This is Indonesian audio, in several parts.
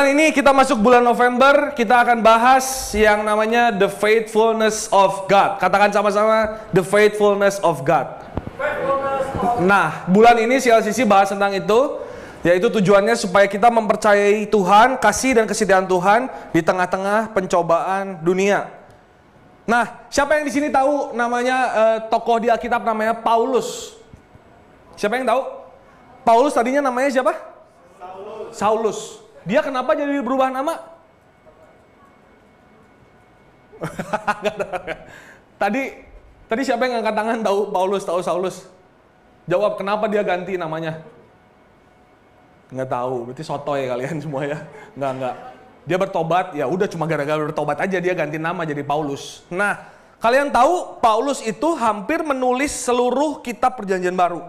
Bulan ini kita masuk bulan November, kita akan bahas yang namanya The Faithfulness of God. Katakan sama-sama, The Faithfulness of God. Nah, bulan ini CLCC bahas tentang itu, yaitu tujuannya supaya kita mempercayai Tuhan, kasih dan kesetiaan Tuhan di tengah-tengah pencobaan dunia. Nah, siapa yang di sini tahu namanya tokoh di Alkitab namanya Paulus? Siapa yang tahu? Paulus tadinya namanya siapa? Saulus. Dia kenapa jadi berubah nama? Tadi siapa yang angkat tangan tahu Paulus, tahu Saulus? Jawab, kenapa dia ganti namanya? Nggak tahu, berarti sotoy kalian semua ya. Nggak. Dia bertobat, ya udah cuma gara-gara bertobat aja dia ganti nama jadi Paulus. Nah, kalian tahu Paulus itu hampir menulis seluruh kitab Perjanjian Baru.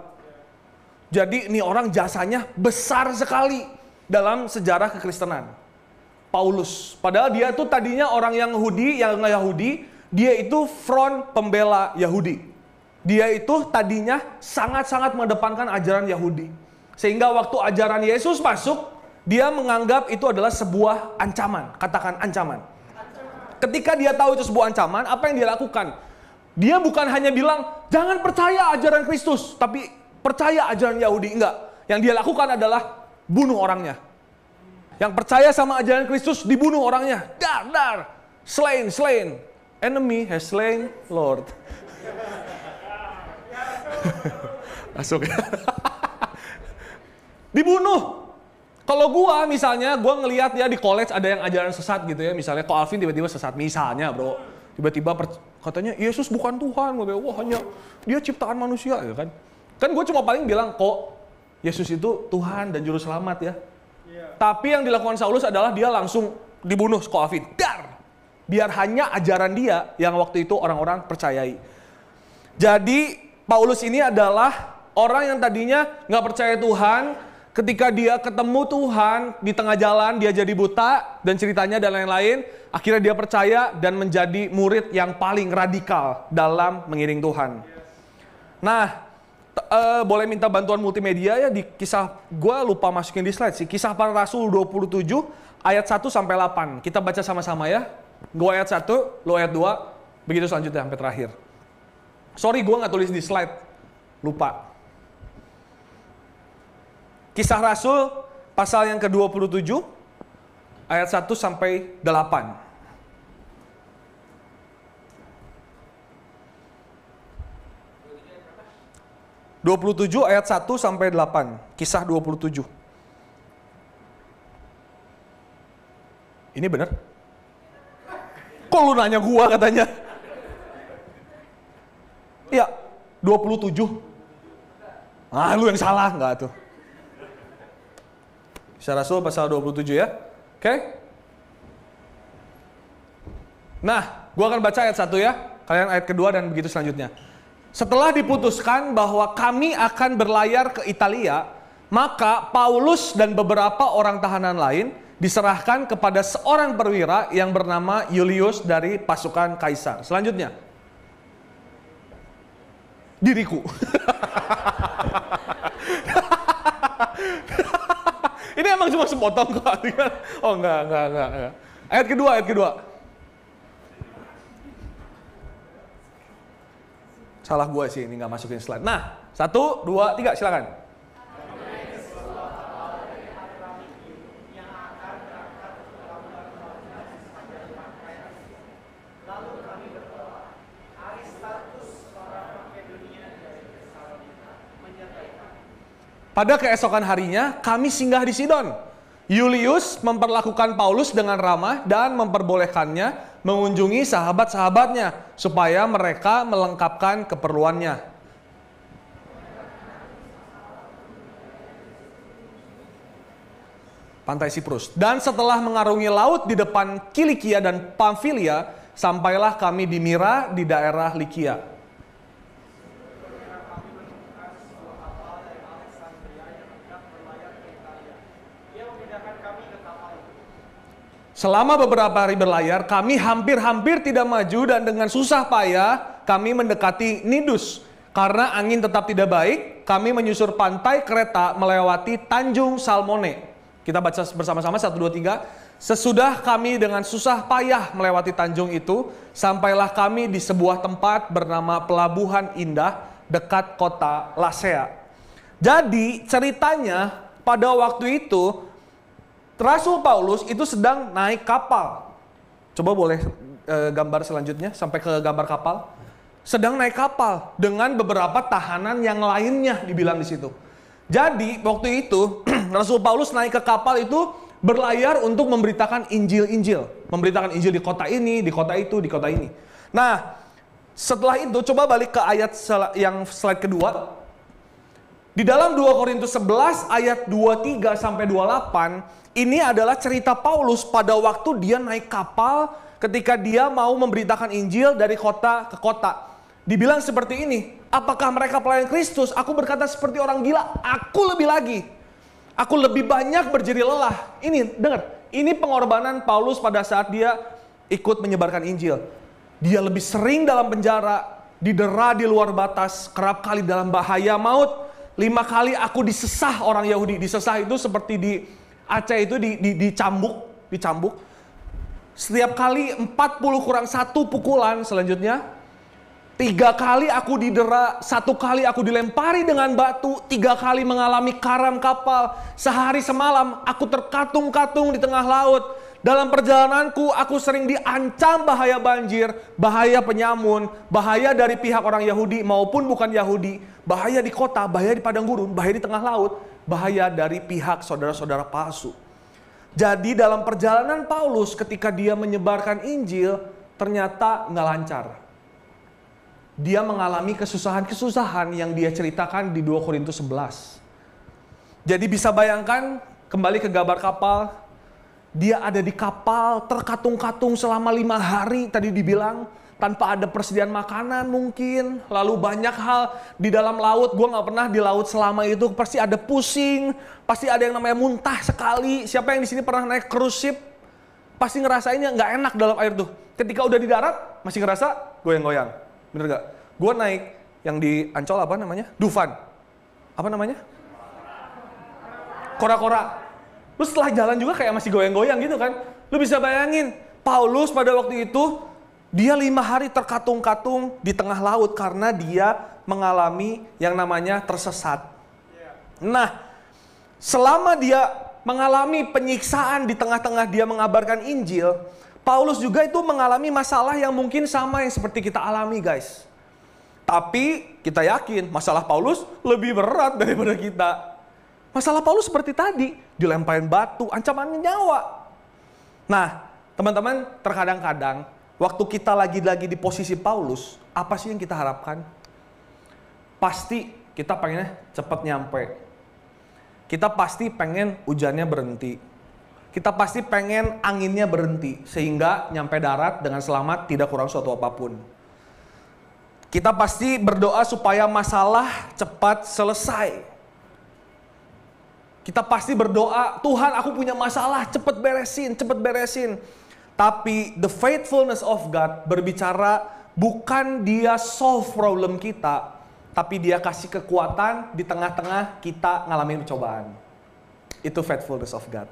Jadi ini orang jasanya besar sekali dalam sejarah kekristenan. Paulus, padahal dia tuh tadinya orang yang Yahudi, dia itu front pembela Yahudi. Dia itu tadinya sangat-sangat mengedepankan ajaran Yahudi. Sehingga waktu ajaran Yesus masuk, dia menganggap itu adalah sebuah ancaman. Katakan ancaman. Ketika dia tahu itu sebuah ancaman, apa yang dia lakukan? Dia bukan hanya bilang, jangan percaya ajaran Kristus, tapi percaya ajaran Yahudi. Enggak. Yang dia lakukan adalah bunuh orangnya. Yang percaya sama ajaran Kristus dibunuh orangnya. Dar. Slain. Enemy has slain Lord. Masuk ya. Dibunuh. Kalau gua misalnya, gua ngelihat ya di college ada yang ajaran sesat gitu ya. Misalnya kok Alvin tiba-tiba sesat. Misalnya bro. Tiba-tiba katanya Yesus bukan Tuhan. Wah hanya dia ciptaan manusia ya kan. Kan gua cuma paling bilang kok Yesus itu Tuhan dan Juru Selamat ya. Tapi yang dilakukan Saulus adalah dia langsung dibunuh Alvin. Dar! Biar hanya ajaran dia yang waktu itu orang-orang percayai. Jadi Paulus ini adalah orang yang tadinya nggak percaya Tuhan. Ketika dia ketemu Tuhan di tengah jalan, dia jadi buta dan ceritanya dan lain-lain. Akhirnya dia percaya dan menjadi murid yang paling radikal dalam mengiring Tuhan. Nah, boleh minta bantuan multimedia ya di kisah, gue lupa masukin di slide sih. Kisah Para Rasul 27 ayat 1 sampai 8. Kita baca sama-sama ya. Gue ayat 1, lo ayat 2, begitu selanjutnya sampai terakhir. Sorry gue nggak tulis di slide, lupa. Kisah Rasul pasal yang ke-27 ayat 1 sampai 8. 27 ayat 1 sampai 8. Kisah 27. Ini benar? Kok lu nanya gua katanya? Iya, 27. Ah, lu yang salah enggak tuh? Kisah Rasul pasal 27 ya. Oke? Nah, gua akan baca ayat 1 ya. Kalian ayat kedua dan begitu selanjutnya. Setelah diputuskan bahwa kami akan berlayar ke Italia, maka Paulus dan beberapa orang tahanan lain diserahkan kepada seorang perwira yang bernama Julius dari pasukan Kaisar. Selanjutnya, diriku. Ini emang cuma sepotong kok. Oh enggak. Ayat kedua. Salah gue sih, ini nggak masukin slide. Nah, 1, 2, 3, silakan. Pada keesokan harinya, kami singgah di Sidon. Julius memperlakukan Paulus dengan ramah dan memperbolehkannya mengunjungi sahabat-sahabatnya supaya mereka melengkapkan keperluannya. Pantai Siprus. Dan setelah mengarungi laut di depan Kilikia dan Pamfilia, sampailah kami di Mira di daerah Likia. Selama beberapa hari berlayar, kami hampir-hampir tidak maju dan dengan susah payah kami mendekati Nidus. Karena angin tetap tidak baik, kami menyusur pantai Kreta melewati Tanjung Salmone. Kita baca bersama-sama 1, 2, 3. Sesudah kami dengan susah payah melewati tanjung itu, sampailah kami di sebuah tempat bernama Pelabuhan Indah dekat kota Lasea. Jadi ceritanya pada waktu itu Rasul Paulus itu sedang naik kapal. Coba boleh gambar selanjutnya sampai ke gambar kapal. Sedang naik kapal dengan beberapa tahanan yang lainnya dibilang di situ. Jadi waktu itu Rasul Paulus naik ke kapal itu berlayar untuk memberitakan Injil-Injil. Memberitakan Injil di kota ini, di kota itu, di kota ini. Nah, setelah itu coba balik ke ayat yang slide kedua. Di dalam 2 Korintus 11 ayat 23 sampai 28, ini adalah cerita Paulus pada waktu dia naik kapal ketika dia mau memberitakan Injil dari kota ke kota. Dibilang seperti ini, apakah mereka pelayan Kristus? Aku berkata seperti orang gila, aku lebih lagi. Aku lebih banyak berjeri lelah. Ini, dengar, ini pengorbanan Paulus pada saat dia ikut menyebarkan Injil. Dia lebih sering dalam penjara, didera di luar batas, kerap kali dalam bahaya maut. 5 kali aku disesah orang Yahudi. Disesah itu seperti di Aceh itu dicambuk. Setiap kali 40 kurang 1 pukulan selanjutnya. 3 kali aku didera, 1 kali aku dilempari dengan batu, 3 kali mengalami karam kapal, sehari semalam aku terkatung-katung di tengah laut. Dalam perjalananku aku sering diancam bahaya banjir, bahaya penyamun, bahaya dari pihak orang Yahudi maupun bukan Yahudi, bahaya di kota, bahaya di padang gurun, bahaya di tengah laut, bahaya dari pihak saudara-saudara palsu. Jadi dalam perjalanan Paulus ketika dia menyebarkan Injil, ternyata nggak lancar. Dia mengalami kesusahan-kesusahan yang dia ceritakan di 2 Korintus 11. Jadi bisa bayangkan, kembali ke gambar kapal, dia ada di kapal terkatung-katung selama 5 hari tadi dibilang, tanpa ada persediaan makanan mungkin, lalu banyak hal di dalam laut. Gue gak pernah di laut selama itu, pasti ada pusing, pasti ada yang namanya muntah sekali. Siapa yang di sini pernah naik cruise ship, pasti ngerasainnya gak enak dalam air tuh. Ketika udah di darat, masih ngerasa goyang-goyang. Bener gak? Gue naik yang di Ancol apa namanya? Dufan. Apa namanya? Kora-kora. Lu setelah jalan juga kayak masih goyang-goyang gitu kan. Lu bisa bayangin, Paulus pada waktu itu, dia 5 hari terkatung-katung di tengah laut karena dia mengalami yang namanya tersesat. Nah, selama dia mengalami penyiksaan di tengah-tengah dia mengabarkan Injil, Paulus juga itu mengalami masalah yang mungkin sama yang seperti kita alami, guys. Tapi kita yakin masalah Paulus lebih berat daripada kita. Masalah Paulus seperti tadi, dilemparin batu, ancaman nyawa. Nah, teman-teman, terkadang-kadang waktu kita lagi-lagi di posisi Paulus, apa sih yang kita harapkan? Pasti kita pengennya cepat nyampe. Kita pasti pengen hujannya berhenti. Kita pasti pengen anginnya berhenti, sehingga nyampe darat dengan selamat, tidak kurang suatu apapun. Kita pasti berdoa supaya masalah cepat selesai. Kita pasti berdoa, Tuhan aku punya masalah, cepat beresin. Tapi the faithfulness of God berbicara bukan dia solve problem kita, tapi dia kasih kekuatan di tengah-tengah kita ngalamin cobaan. Itu faithfulness of God.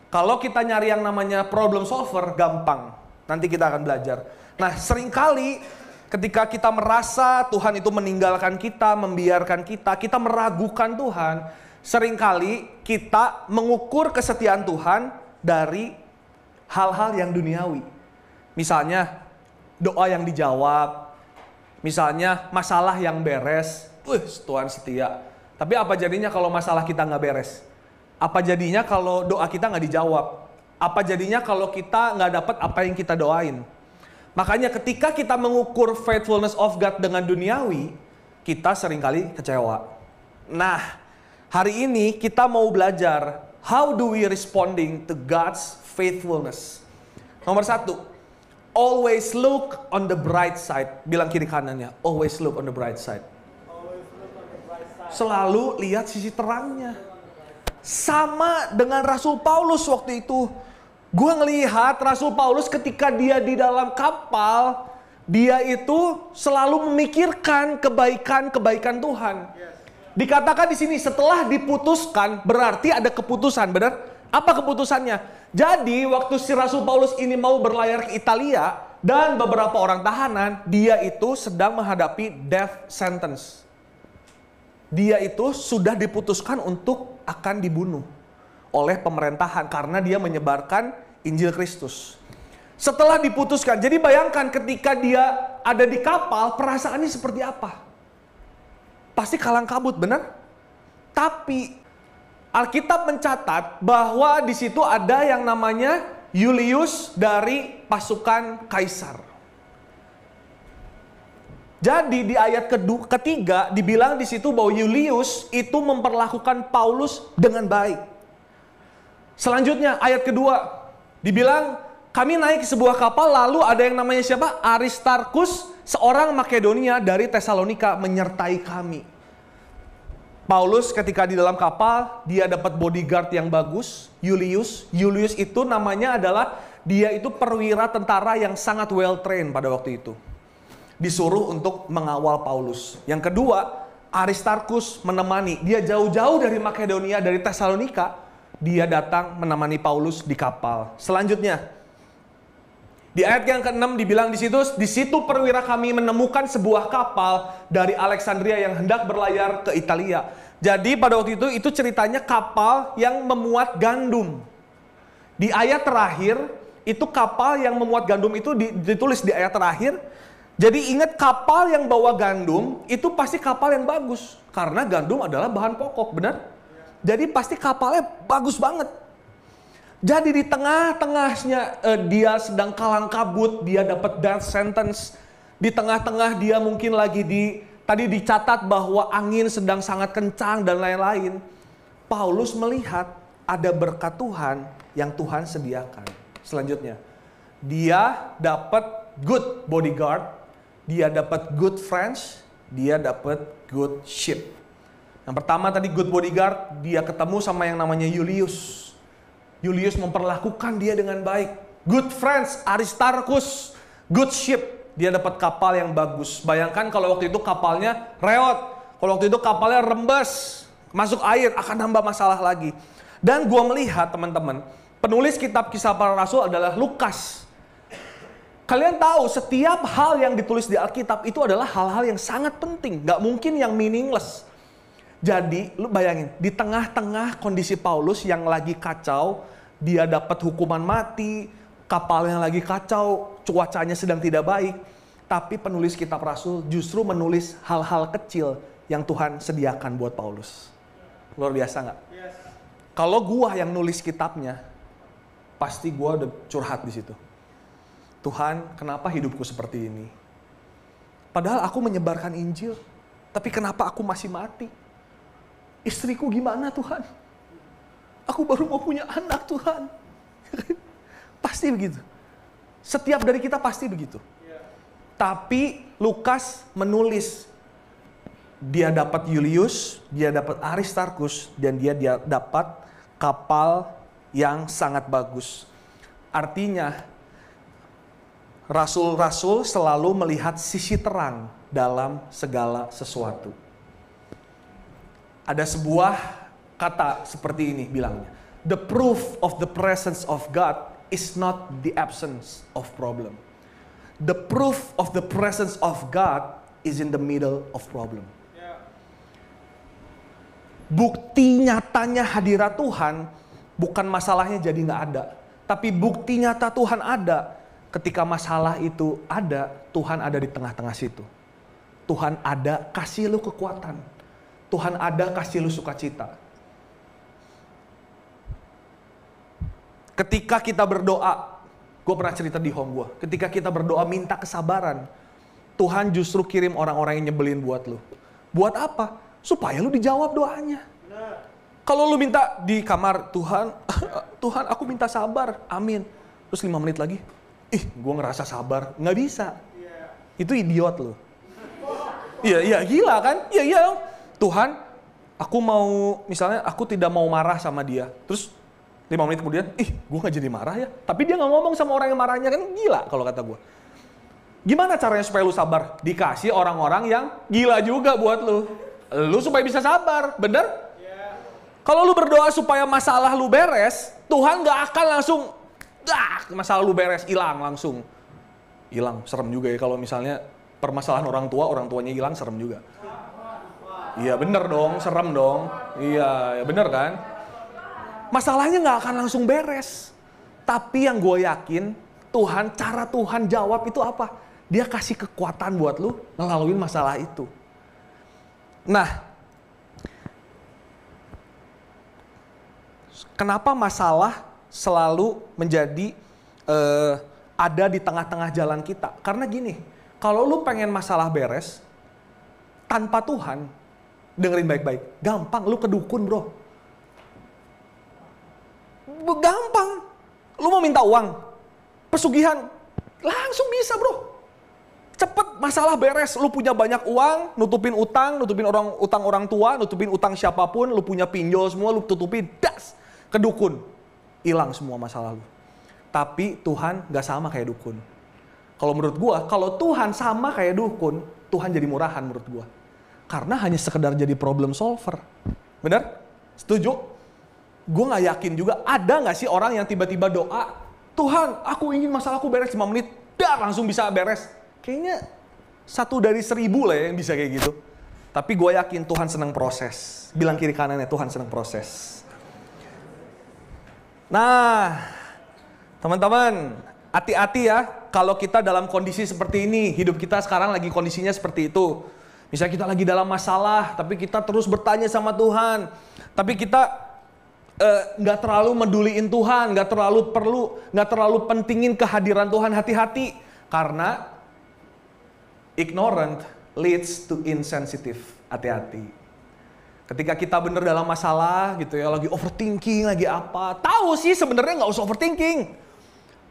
Kalau kita nyari yang namanya problem solver, gampang. Nanti kita akan belajar. Nah, seringkali ketika kita merasa Tuhan itu meninggalkan kita, membiarkan kita meragukan Tuhan, seringkali kita mengukur kesetiaan Tuhan dari hal-hal yang duniawi. Misalnya, doa yang dijawab. Misalnya, masalah yang beres. Tuhan setia. Tapi apa jadinya kalau masalah kita nggak beres? Apa jadinya kalau doa kita nggak dijawab? Apa jadinya kalau kita nggak dapat apa yang kita doain? Makanya ketika kita mengukur faithfulness of God dengan duniawi, kita seringkali kecewa. Nah, hari ini kita mau belajar, how do we responding to God's faithfulness? Nomor 1, always look on the bright side. Bilang kiri kanannya, always look on the bright side. Selalu lihat sisi terangnya. Sama dengan Rasul Paulus waktu itu. Gue ngelihat Rasul Paulus ketika dia di dalam kapal, dia itu selalu memikirkan kebaikan-kebaikan Tuhan. Dikatakan di sini setelah diputuskan berarti ada keputusan, benar? Apa keputusannya? Jadi waktu si Rasul Paulus ini mau berlayar ke Italia dan beberapa orang tahanan, dia itu sedang menghadapi death sentence. Dia itu sudah diputuskan untuk akan dibunuh oleh pemerintahan karena dia menyebarkan Injil Kristus. Setelah diputuskan, jadi bayangkan ketika dia ada di kapal, perasaannya seperti apa? Pasti kalang kabut, benar? Tapi Alkitab mencatat bahwa di situ ada yang namanya Julius dari pasukan Kaisar. Jadi di ayat ketiga dibilang di situ bahwa Julius itu memperlakukan Paulus dengan baik. Selanjutnya ayat kedua dibilang kami naik ke sebuah kapal lalu ada yang namanya siapa? Aristarkus, seorang Makedonia dari Tesalonika menyertai kami. Paulus ketika di dalam kapal, dia dapat bodyguard yang bagus, Julius. Julius itu namanya adalah, dia itu perwira tentara yang sangat well trained pada waktu itu. Disuruh untuk mengawal Paulus. Yang kedua, Aristarkus menemani. Dia jauh-jauh dari Makedonia, dari Tesalonika. Dia datang menemani Paulus di kapal. Selanjutnya, di ayat yang ke-6 dibilang di situ perwira kami menemukan sebuah kapal dari Alexandria yang hendak berlayar ke Italia. Jadi pada waktu itu ceritanya kapal yang memuat gandum. Di ayat terakhir itu kapal yang memuat gandum itu ditulis di ayat terakhir. Jadi ingat kapal yang bawa gandum itu pasti kapal yang bagus karena gandum adalah bahan pokok, benar? Jadi pasti kapalnya bagus banget. Jadi di tengah-tengahnya dia sedang kalang kabut, dia dapat death sentence. Di tengah-tengah dia mungkin lagi tadi dicatat bahwa angin sedang sangat kencang dan lain-lain. Paulus melihat ada berkat Tuhan yang Tuhan sediakan. Selanjutnya, dia dapat good bodyguard, dia dapat good friends, dia dapat good ship. Yang pertama tadi good bodyguard, dia ketemu sama yang namanya Julius. Julius memperlakukan dia dengan baik. Good friends, Aristarkus. Good ship, dia dapat kapal yang bagus. Bayangkan kalau waktu itu kapalnya reot. Kalau waktu itu kapalnya rembes, masuk air, akan nambah masalah lagi. Dan gua melihat teman-teman, penulis kitab Kisah Para Rasul adalah Lukas. Kalian tahu setiap hal yang ditulis di Alkitab itu adalah hal-hal yang sangat penting. Gak mungkin yang meaningless. Jadi, lu bayangin, di tengah-tengah kondisi Paulus yang lagi kacau, dia dapat hukuman mati, kapalnya lagi kacau, cuacanya sedang tidak baik, tapi penulis kitab Rasul justru menulis hal-hal kecil yang Tuhan sediakan buat Paulus. Luar biasa nggak? Yes. Kalau gua yang nulis kitabnya, pasti gua udah curhat di situ. Tuhan, kenapa hidupku seperti ini? Padahal aku menyebarkan Injil, tapi kenapa aku masih mati? Istriku gimana Tuhan? Aku baru mau punya anak Tuhan. Pasti begitu. Setiap dari kita pasti begitu. Tapi Lukas menulis, dia dapat Julius, dia dapat Aristarkus, dan dia dapat kapal yang sangat bagus. Artinya, rasul-rasul selalu melihat sisi terang dalam segala sesuatu. Ada sebuah kata seperti ini bilangnya. The proof of the presence of God is not the absence of problem. The proof of the presence of God is in the middle of problem. Bukti nyatanya hadirat Tuhan bukan masalahnya jadi nggak ada. Tapi bukti nyata Tuhan ada ketika masalah itu ada, Tuhan ada di tengah-tengah situ. Tuhan ada kasih lu kekuatan. Tuhan ada kasih lu sukacita. Ketika kita berdoa, gue pernah cerita di home gue. Ketika kita berdoa minta kesabaran, Tuhan justru kirim orang-orang yang nyebelin buat lu. Buat apa? Supaya lu dijawab doanya. Kalau lu minta di kamar, Tuhan, Tuhan aku minta sabar, amin. Terus 5 menit lagi, gue ngerasa sabar. Nggak bisa. Itu idiot lu. Iya, gila kan? Iya. Tuhan, aku mau, misalnya aku tidak mau marah sama dia. Terus 5 menit kemudian, gue gak jadi marah ya. Tapi dia gak ngomong sama orang yang marahnya, kan gila kalau kata gue. Gimana caranya supaya lu sabar? Dikasih orang-orang yang gila juga buat lu. Lu supaya bisa sabar, bener? Kalau lu berdoa supaya masalah lu beres, Tuhan gak akan langsung, masalah lu beres, hilang langsung. Hilang, serem juga ya kalau misalnya permasalahan orang tuanya hilang, serem juga. Iya bener dong, serem dong. Iya, ya bener kan? Masalahnya gak akan langsung beres. Tapi yang gue yakin, cara Tuhan jawab itu apa? Dia kasih kekuatan buat lu ngelaluin masalah itu. Nah, kenapa masalah selalu menjadi ada di tengah-tengah jalan kita? Karena gini, kalau lu pengen masalah beres, tanpa Tuhan, dengerin baik-baik, gampang, lu ke dukun bro. Gampang, lu mau minta uang, pesugihan, langsung bisa bro. Cepet masalah beres, lu punya banyak uang, nutupin utang orang tua, nutupin utang siapapun, lu punya pinjol semua, lu tutupin, das, ke dukun. Hilang semua masalah lu. Tapi Tuhan gak sama kayak dukun. Kalau menurut gua, kalau Tuhan sama kayak dukun, Tuhan jadi murahan menurut gua. Karena hanya sekedar jadi problem solver. Bener? Setuju? Gua gak yakin juga, ada gak sih orang yang tiba-tiba doa, Tuhan, aku ingin masalahku beres 5 menit, dar, langsung bisa beres. Kayaknya 1 dari 1000 lah ya yang bisa kayak gitu. Tapi gue yakin Tuhan senang proses. Bilang kiri kanannya, Tuhan senang proses. Nah, teman-teman, hati-hati ya kalau kita dalam kondisi seperti ini. Hidup kita sekarang lagi kondisinya seperti itu. Misalnya kita lagi dalam masalah, tapi kita terus bertanya sama Tuhan. Tapi kita nggak terlalu meduliin Tuhan, nggak terlalu pentingin kehadiran Tuhan. Hati-hati, karena ignorant leads to insensitive. Hati-hati. Ketika kita bener dalam masalah gitu ya, lagi overthinking, lagi apa. Tahu sih sebenarnya nggak usah overthinking.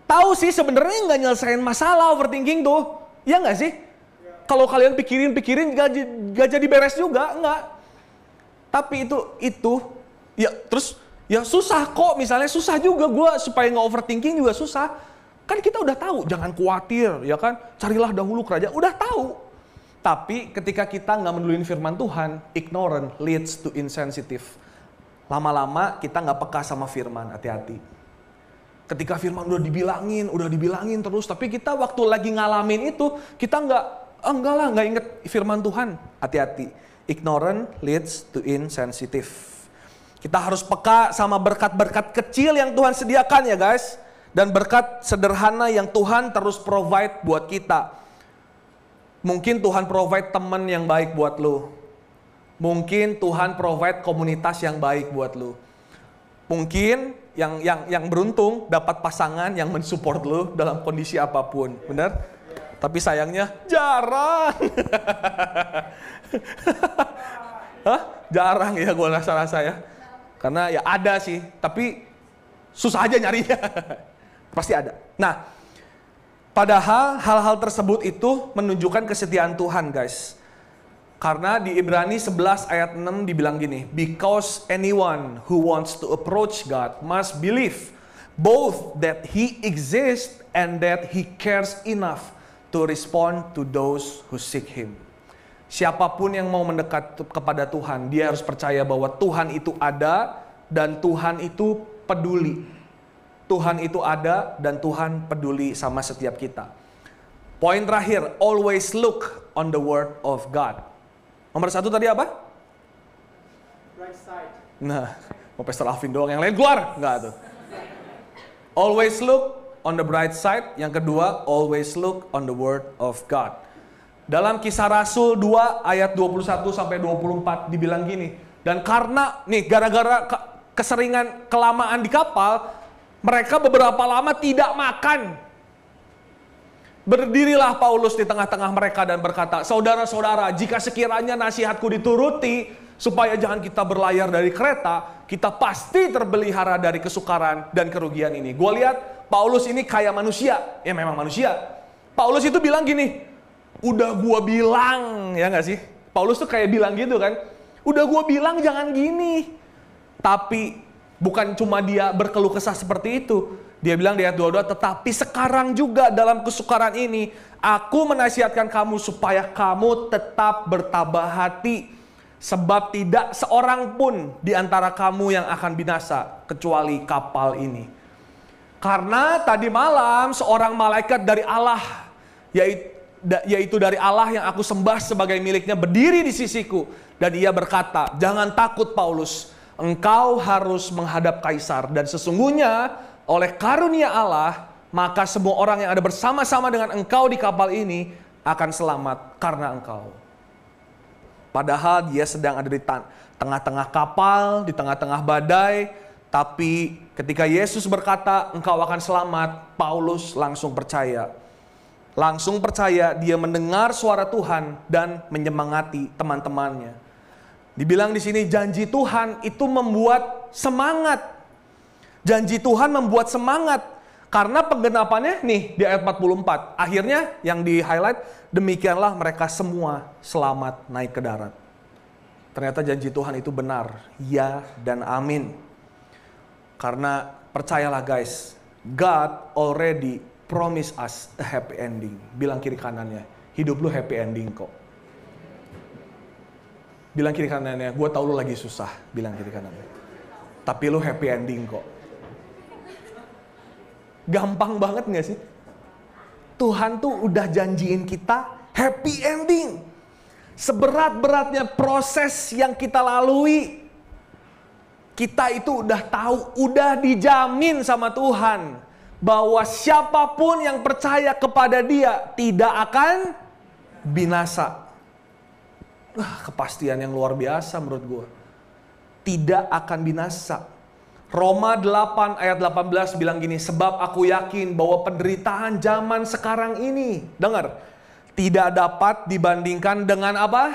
Tahu sih sebenarnya nggak nyelesain masalah overthinking tuh. Iya nggak sih? Kalau kalian pikirin gak jadi beres juga, enggak. Tapi itu ya terus ya susah kok. Misalnya susah juga gue supaya nggak overthinking juga susah. Kan kita udah tahu, jangan khawatir, ya kan? Carilah dahulu kerajaan, udah tahu. Tapi ketika kita nggak menulis firman Tuhan, ignorant leads to insensitive. Lama-lama kita nggak peka sama firman, hati-hati. Ketika firman udah dibilangin terus, tapi kita waktu lagi ngalamin itu, kita nggak inget firman Tuhan, hati-hati. Ignorant leads to insensitive. Kita harus peka sama berkat-berkat kecil yang Tuhan sediakan ya guys. Dan berkat sederhana yang Tuhan terus provide buat kita. Mungkin Tuhan provide teman yang baik buat lo. Mungkin Tuhan provide komunitas yang baik buat lo. Mungkin yang beruntung dapat pasangan yang mensupport lo dalam kondisi apapun. Benar? Tapi sayangnya jarang. Hah? Jarang ya gue rasa ya. Karena ya ada sih, tapi susah aja nyarinya. Pasti ada. Nah, padahal hal-hal tersebut itu menunjukkan kesetiaan Tuhan guys. Karena di Ibrani 11 ayat 6 dibilang gini, because anyone who wants to approach God must believe both that He exists and that He cares enough to respond to those who seek Him. Siapapun yang mau mendekat kepada Tuhan, dia harus percaya bahwa Tuhan itu ada dan Tuhan itu peduli. Tuhan itu ada dan Tuhan peduli sama setiap kita. Poin terakhir, always look on the word of God. Nomor 1 tadi apa? Right side. Nah, mau Pastor Alvin doang, yang lain keluar? Enggak tuh. Always look on the bright side. Yang kedua, always look on the word of God. Dalam Kisah Rasul 2 ayat 21 sampai 24 dibilang gini. Dan karena nih gara-gara keseringan kelamaan di kapal, mereka beberapa lama tidak makan. Berdirilah Paulus di tengah-tengah mereka dan berkata, saudara-saudara, jika sekiranya nasihatku dituruti, supaya jangan kita berlayar dari kereta, kita pasti terpelihara dari kesukaran dan kerugian ini. Gue lihat Paulus ini kayak manusia, ya memang manusia. Paulus itu bilang gini, udah gue bilang, ya gak sih? Paulus tuh kayak bilang gitu kan, udah gue bilang jangan gini. Tapi bukan cuma dia berkeluh kesah seperti itu. Dia bilang di ayat 22, tetapi sekarang juga dalam kesukaran ini, aku menasihatkan kamu supaya kamu tetap bertabah hati. Sebab tidak seorang pun di antara kamu yang akan binasa kecuali kapal ini. Karena tadi malam seorang malaikat dari Allah, yaitu dari Allah yang aku sembah sebagai miliknya, berdiri di sisiku. Dan ia berkata, jangan takut Paulus, engkau harus menghadap kaisar. Dan sesungguhnya oleh karunia Allah, maka semua orang yang ada bersama-sama dengan engkau di kapal ini akan selamat karena engkau. Padahal dia sedang ada di tengah-tengah kapal, di tengah-tengah badai. Tapi ketika Yesus berkata, engkau akan selamat, Paulus langsung percaya. Langsung percaya, dia mendengar suara Tuhan dan menyemangati teman-temannya. Dibilang di sini, janji Tuhan itu membuat semangat. Janji Tuhan membuat semangat. Karena penggenapannya nih di ayat 44. Akhirnya yang di highlight, demikianlah mereka semua selamat naik ke darat. Ternyata janji Tuhan itu benar. Ya dan amin. Karena percayalah guys, God already promise us a happy ending. Bilang kiri kanannya, hidup lu happy ending kok. Bilang kiri kanannya, gue tau lu lagi susah. Bilang kiri kanannya. Tapi lu happy ending kok. Gampang banget gak sih? Tuhan tuh udah janjiin kita happy ending. Seberat-beratnya proses yang kita lalui, kita itu udah tahu, udah dijamin sama Tuhan bahwa siapapun yang percaya kepada Dia tidak akan binasa. Kepastian yang luar biasa menurut gue. Tidak akan binasa. Roma 8 ayat 18 bilang gini, sebab aku yakin bahwa penderitaan zaman sekarang ini, dengar, tidak dapat dibandingkan dengan apa?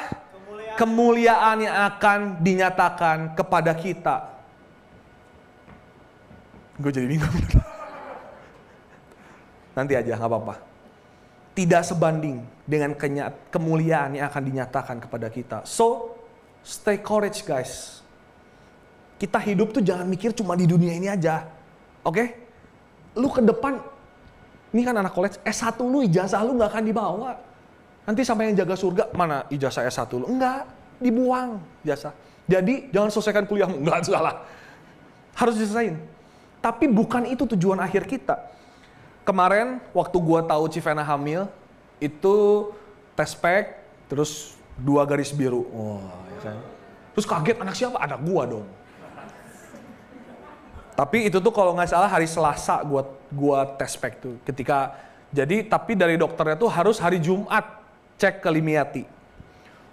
Kemuliaan yang akan dinyatakan kepada kita. Gue jadi bingung. Nanti aja, gak apa-apa. Tidak sebanding dengan kemuliaan yang akan dinyatakan kepada kita. So, stay courage guys. Kita hidup tuh jangan mikir cuma di dunia ini aja. Oke? Lu ke depan, ini kan anak college, S1 lu, ijazah lu gak akan dibawa. Nanti sampai yang jaga surga, mana ijazah S1 lu? Enggak, dibuang ijazah. Jadi jangan selesaikan kuliahmu, enggak salah. Harus diselesain. Tapi bukan itu tujuan akhir kita. Kemarin waktu gua tahu Civena hamil, itu tes pack, terus 2 garis biru. Wah, ya kan? Terus kaget, anak siapa? Anak gua dong. Tapi itu tuh kalau nggak salah hari Selasa gua tes pack tuh. Tapi dari dokternya tuh harus hari Jumat cek ke Limiati.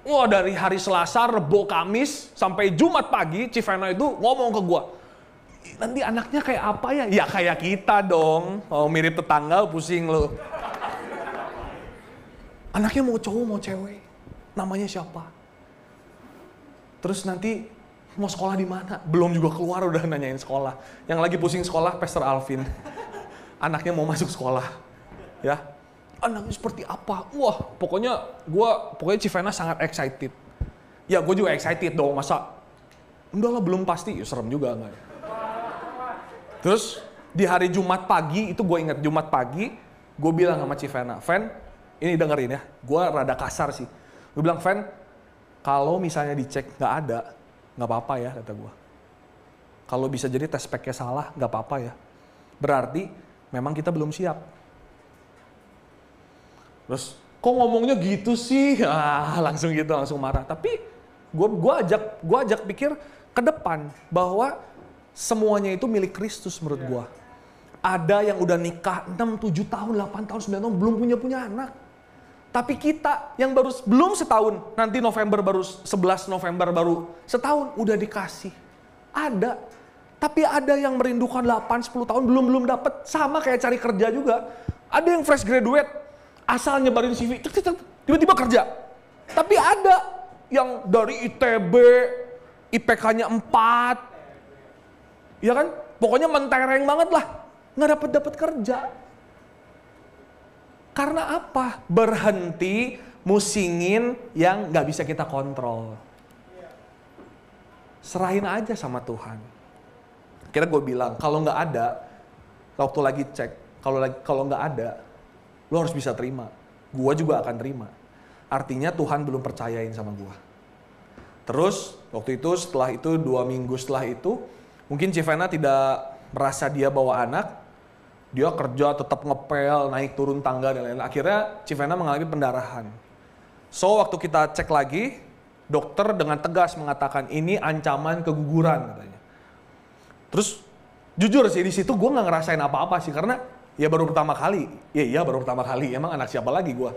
Wah, dari hari Selasa, Rebo, Kamis sampai Jumat pagi Civena itu ngomong ke gua, nanti anaknya kayak apa ya? Ya kayak kita dong. Oh, mirip tetangga, pusing lo. Anaknya mau cowok mau cewek? Namanya siapa? Terus nanti mau sekolah di mana? Belum juga keluar udah nanyain sekolah. Yang lagi pusing sekolah Pastor Alvin. Anaknya mau masuk sekolah. Ya. Anaknya seperti apa? Wah, pokoknya Civena sangat excited. Ya, gue juga excited dong, masa enggak lah belum pasti. Ya, serem juga enggak. Terus di hari Jumat pagi, itu gue ingat Jumat pagi, gue bilang sama Civena, Ven, ini dengerin ya, gue rada kasar sih. Gue bilang, Ven, kalau misalnya dicek nggak ada, nggak apa-apa ya, kata gue. Kalau bisa jadi tes packnya salah, nggak apa-apa ya. Berarti memang kita belum siap. Terus, kok ngomongnya gitu sih? Langsung gitu, langsung marah. Tapi gue ajak pikir ke depan bahwa semuanya itu milik Kristus menurut gua. Ada yang udah nikah 6, 7 tahun, 8 tahun, 9 tahun belum punya anak. Tapi kita yang belum setahun, nanti November baru 11 November baru setahun udah dikasih. Ada. Tapi ada yang merindukan 8, 10 tahun belum dapet, sama kayak cari kerja juga. Ada yang fresh graduate, asal nyebarin CV, tiba-tiba kerja. Tapi ada yang dari ITB, IPK-nya 4, ya kan? Pokoknya mentereng banget lah. Nggak dapat kerja. Karena apa? Berhenti musingin yang nggak bisa kita kontrol. Serahin aja sama Tuhan. Kira gue bilang, kalau nggak ada, waktu lagi cek, kalau nggak ada, lo harus bisa terima. Gue juga akan terima. Artinya Tuhan belum percayain sama gue. Terus waktu itu setelah itu 2 minggu setelah itu mungkin Civena tidak merasa dia bawa anak. Dia kerja tetap ngepel, naik turun tangga dan lain-lain. Akhirnya Civena mengalami pendarahan. So waktu kita cek lagi, dokter dengan tegas mengatakan ini ancaman keguguran katanya. Terus jujur sih di situ gue nggak ngerasain apa-apa sih karena ya baru pertama kali. Iya baru pertama kali. Emang anak siapa lagi gue?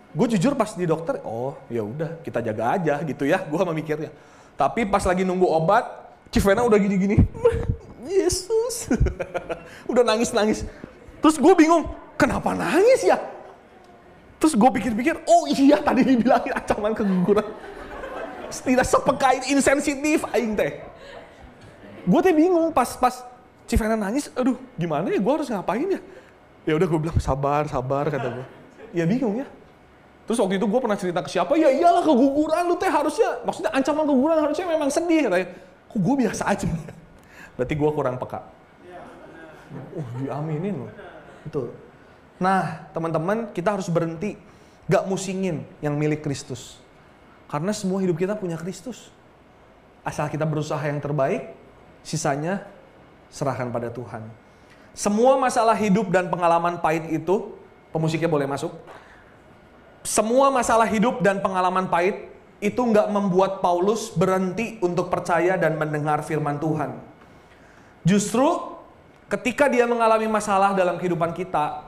Gue jujur pas di dokter, oh ya udah kita jaga aja gitu ya, gue memikirnya. Tapi pas lagi nunggu obat, Civena udah gini-gini, Yesus, udah nangis-nangis. Terus gue bingung, kenapa nangis ya? Terus gue pikir-pikir, oh iya tadi dibilangin ancaman keguguran. Tidak sepekain insensitif, aing teh. Gue teh bingung pas Civena nangis, aduh gimana ya, gue harus ngapain ya? Ya udah gue bilang sabar kata gue. Ya bingung ya. Terus waktu itu gue pernah cerita ke siapa, ya iyalah keguguran lu teh harusnya, maksudnya ancaman keguguran harusnya memang sedih katanya. Kok gue biasa aja? Berarti gue kurang peka. Diaminin loh. Betul. Nah teman-teman kita harus berhenti gak musingin yang milik Kristus. Karena semua hidup kita punya Kristus. Asal kita berusaha yang terbaik, sisanya serahkan pada Tuhan. Semua masalah hidup dan pengalaman pahit itu, pemusiknya boleh masuk. Semua masalah hidup dan pengalaman pahit itu nggak membuat Paulus berhenti untuk percaya dan mendengar firman Tuhan. Justru ketika dia mengalami masalah dalam kehidupan kita,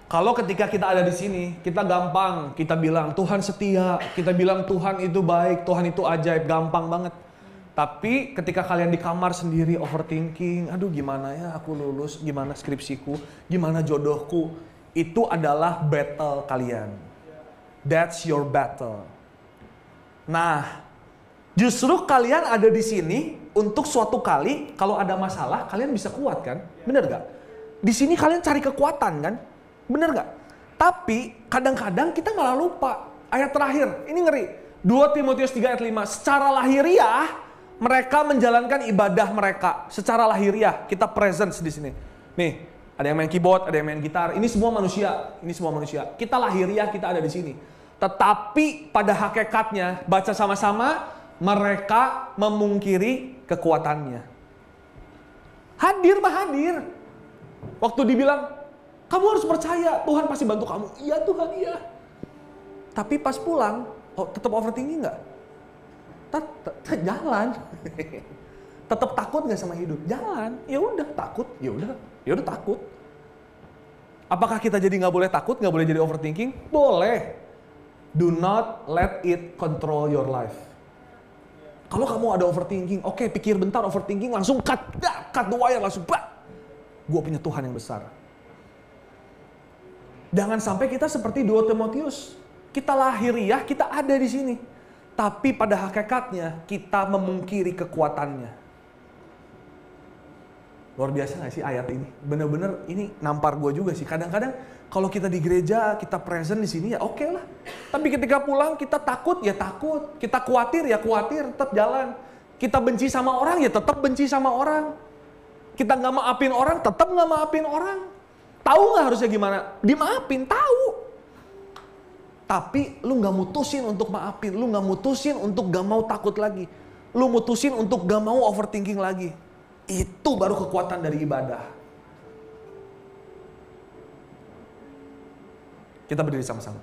kalau ketika kita ada di sini, kita gampang, kita bilang Tuhan setia, kita bilang Tuhan itu baik, Tuhan itu ajaib, gampang banget. Tapi ketika kalian di kamar sendiri overthinking, aduh gimana ya aku lulus, gimana skripsiku, gimana jodohku, itu adalah battle kalian. That's your battle. Nah, justru kalian ada di sini untuk suatu kali kalau ada masalah kalian bisa kuat kan? Bener gak? Di sini kalian cari kekuatan kan? Bener gak? Tapi kadang-kadang kita malah lupa. Ayat terakhir, ini ngeri. 2 Timotius 3 ayat 5. Secara lahiriah mereka menjalankan ibadah mereka. Secara lahiriah kita presence di sini. Nih, ada yang main keyboard, ada yang main gitar. Ini semua manusia. Ini semua manusia. Kita lahiriah, kita ada di sini. Tetapi pada hakikatnya, baca sama-sama, mereka memungkiri kekuatannya. Hadir mah hadir. Waktu dibilang, kamu harus percaya, Tuhan pasti bantu kamu. Iya Tuhan, iya. Tapi pas pulang, tetap overthinking nggak? Jalan. Tetap takut nggak sama hidup? Jalan. Ya udah takut, ya udah takut. Apakah kita jadi nggak boleh takut, nggak boleh jadi overthinking? Boleh. Do not let it control your life. Kalau kamu ada overthinking, oke, pikir bentar overthinking, langsung cut the wire, langsung gue punya Tuhan yang besar. Jangan sampai kita seperti 2 Timotius. Kita lahiriah, kita ada di sini. Tapi pada hakikatnya kita memungkiri kekuatannya. Luar biasa gak sih ayat ini? Bener-bener ini nampar gue juga sih. Kadang-kadang kalau kita di gereja, kita present di sini ya oke lah. Tapi ketika pulang kita takut ya takut. Kita khawatir ya khawatir, tetap jalan. Kita benci sama orang ya tetap benci sama orang. Kita nggak maafin orang, tetap nggak maafin orang. Tahu nggak harusnya gimana? Dimaafin, tahu. Tapi lu nggak mutusin untuk maafin, lu nggak mutusin untuk gak mau takut lagi. Lu mutusin untuk gak mau overthinking lagi. Itu baru kekuatan dari ibadah. Kita berdiri sama-sama.